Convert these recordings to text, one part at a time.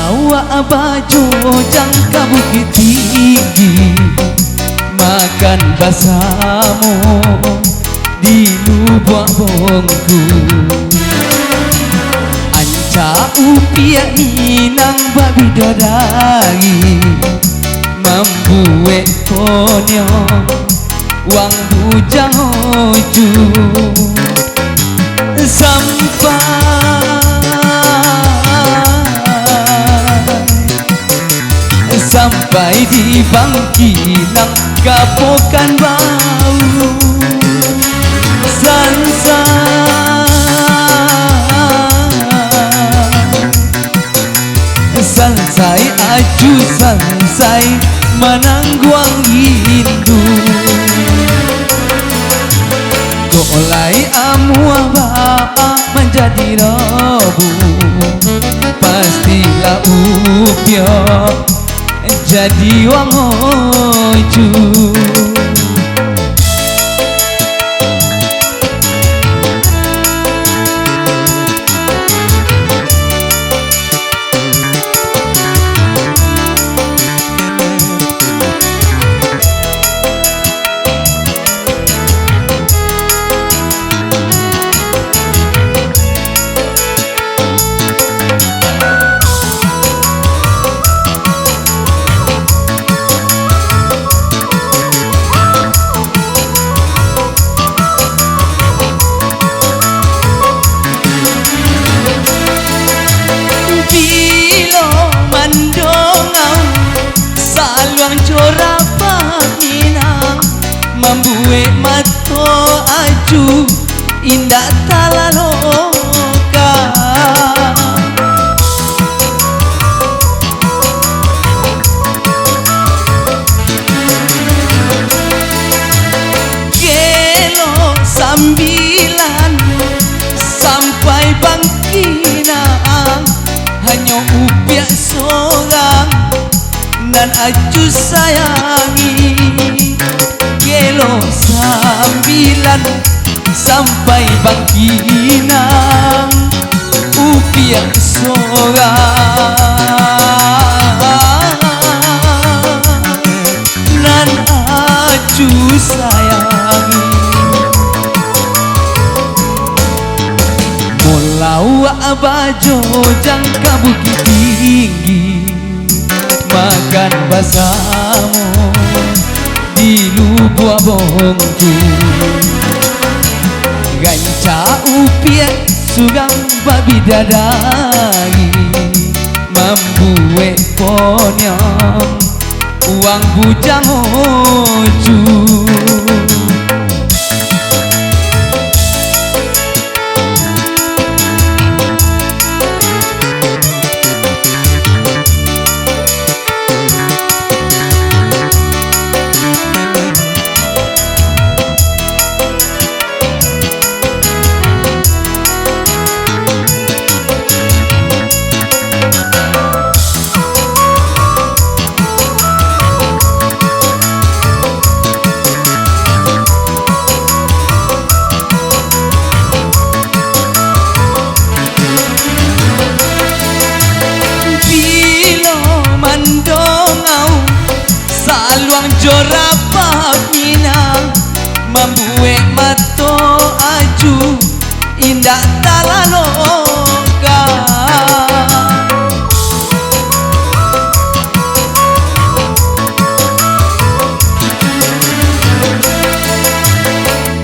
Mulawa baju jangka bukit tinggi, makan basamu di lubuk bongku. Anca upia inang babi dodari, membuat konyo wang bujang oju. Sampai di Bangkinang kapokan bau sansai aju sansai menangguang rindu. Golai amua baa menjadi robu, pastilah upio jadi wang oju. Membuat mato aju indah talaloka. Kelo sambilan sampai Bangkinang, hanya upiak seorang nan aju sayangi. Kelo sambilan sampai Bangkinang, upiak seorang nan aju sayangi. Mulawa bajo jangka bukit tinggi, makan basamu di lubuk bongku. Ganca upiak sugang babi dadari, membuat ponyong uang bujang oju. Jorapa Minang membuat mato aju indah talaloka.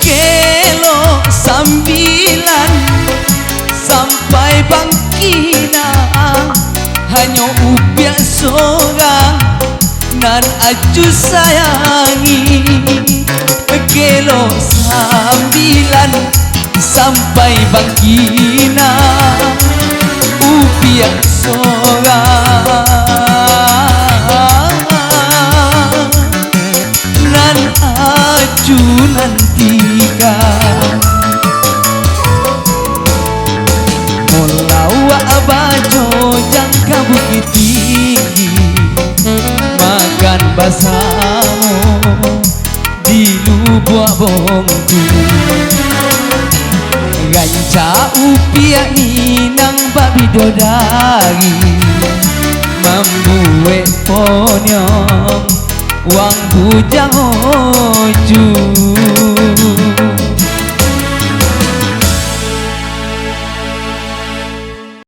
Kelo sambilan sampai Bangkinang, hanya upiak seorang nan aju sayangi. Kelo sambilan sampai Bangkinang, upiak seorang nan aju nantikan. Mulawa bajo jangka bukit tinggi, makan basamu di lubuk bongku. Ganca upiak inang babi dodari, Mambuwe ponyong wang bujang